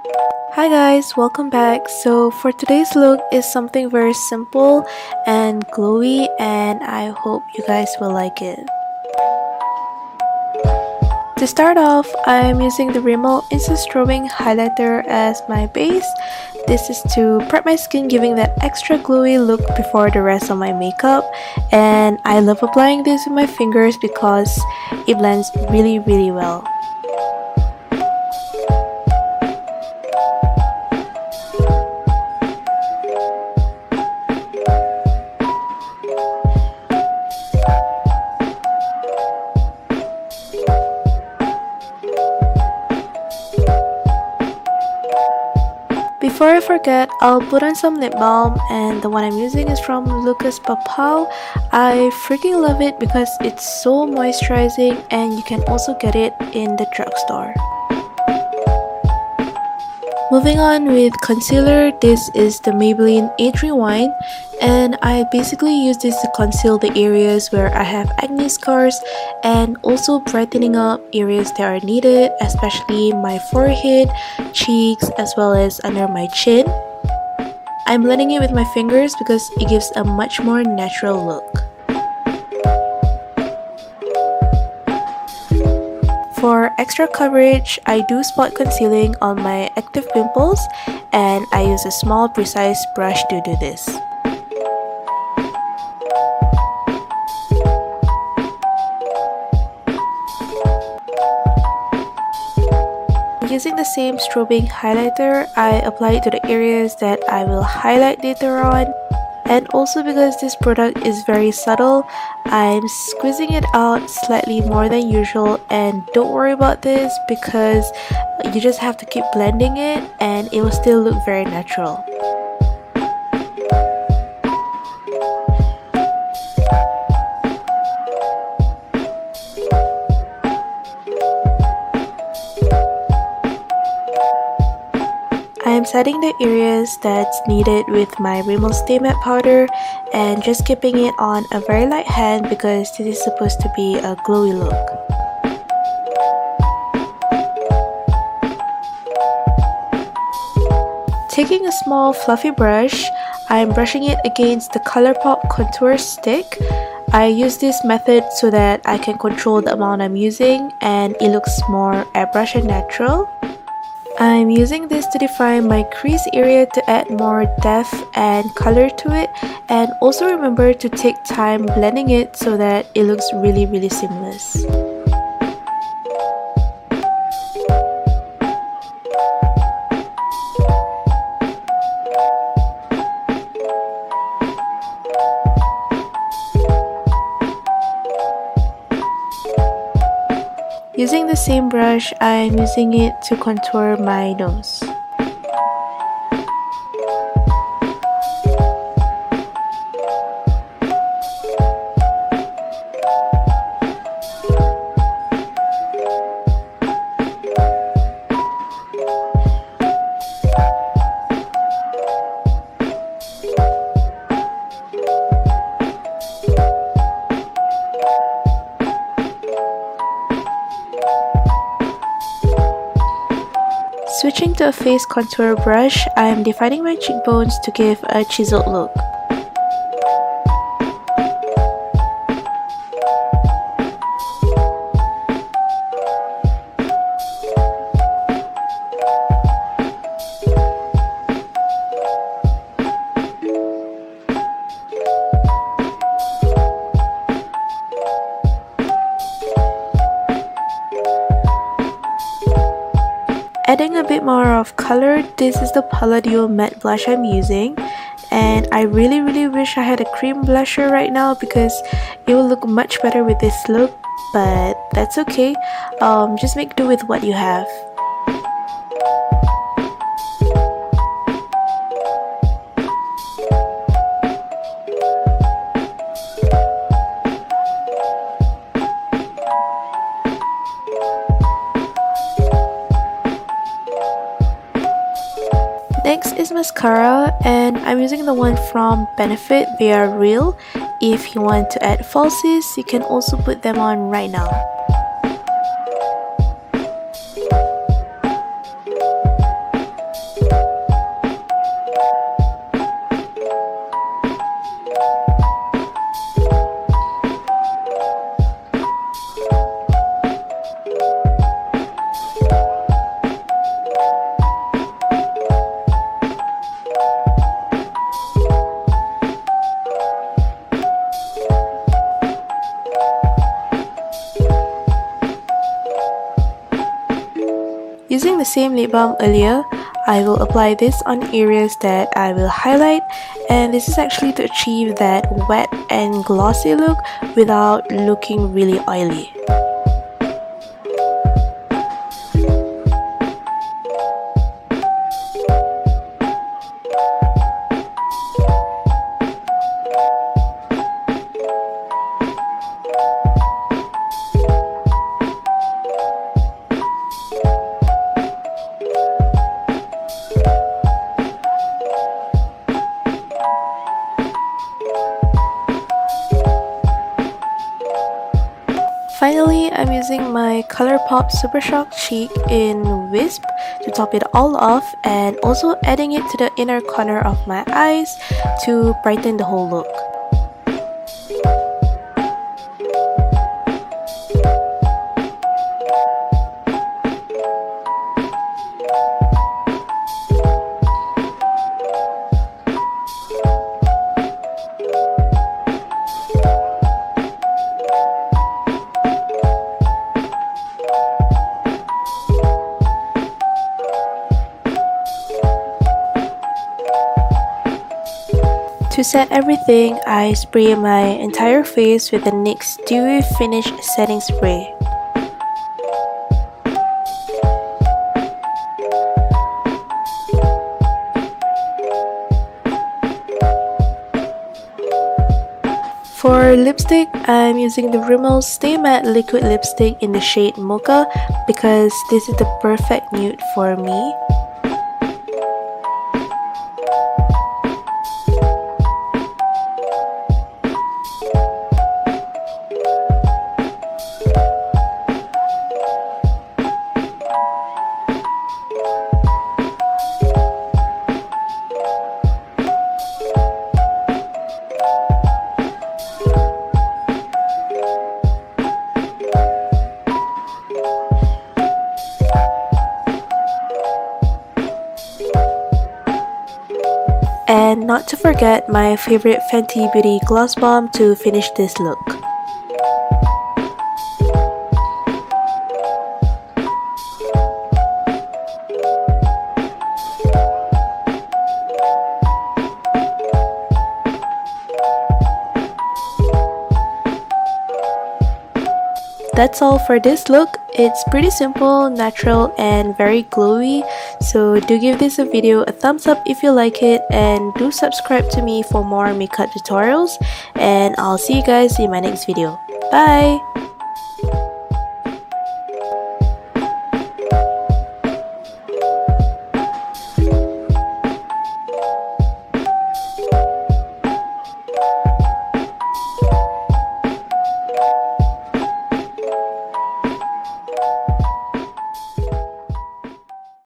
Hi guys, welcome back. So for today's look is something very simple and glowy, and I hope you guys will like it. To start off, I'm using the Rimmel Instant Strobing Highlighter as my base. This is to prep my skin, giving that extra glowy look before the rest of my makeup. And I love applying this with my fingers because it blends really well. Before I forget, I'll put on some lip balm, and the one I'm using is from Lucas Papaw. I freaking love it because it's so moisturizing, and you can also get it in the drugstore. Moving on with concealer, this is the Maybelline Age Rewind, and I basically use this to conceal the areas where I have acne scars and also brightening up areas that are needed, especially my forehead, cheeks, as well as under my chin. I'm blending it with my fingers because it gives a much more natural look. For extra coverage, I do spot concealing on my active pimples, and I use a small precise brush to do this. Using the same strobing highlighter, I apply it to the areas that I will highlight later on. And also because this product is very subtle, I'm squeezing it out slightly more than usual, and don't worry about this because you just have to keep blending it and it will still look very natural. I'm setting the areas that's needed with my Rimmel Stay Matte powder and just keeping it on a very light hand because this is supposed to be a glowy look. Taking a small fluffy brush, I'm brushing it against the Colourpop contour stick. I use this method so that I can control the amount I'm using and it looks more airbrush and natural. I'm using this to define my crease area to add more depth and color to it, and also remember to take time blending it so that it looks really seamless. Using the same brush, I'm using it to contour my nose. Switching to a face contour brush, I am defining my cheekbones to give a chiseled look. Adding a bit more of color, this is the Palladio matte blush I'm using, and I really wish I had a cream blusher right now because it will look much better with this look, but that's okay. Just make do with what you have. Next is mascara, and I'm using the one from Benefit. They are real. If you want to add falsies, you can also put them on right now. Using the same lip balm earlier, I will apply this on areas that I will highlight, and this is actually to achieve that wet and glossy look without looking really oily. Finally, I'm using my Colourpop Super Shock Cheek in Wisp to top it all off, and also adding it to the inner corner of my eyes to brighten the whole look. To set everything, I spray my entire face with the NYX Dewy Finish Setting Spray. For lipstick, I'm using the Rimmel Stay Matte Liquid Lipstick in the shade Moca because this is the perfect nude for me. And not to forget my favorite Fenty Beauty Gloss Bomb to finish this look. That's all for this look. It's pretty simple, natural, and very glowy. So do give this video a thumbs up if you like it, and do subscribe to me for more makeup tutorials. And I'll see you guys in my next video. Bye!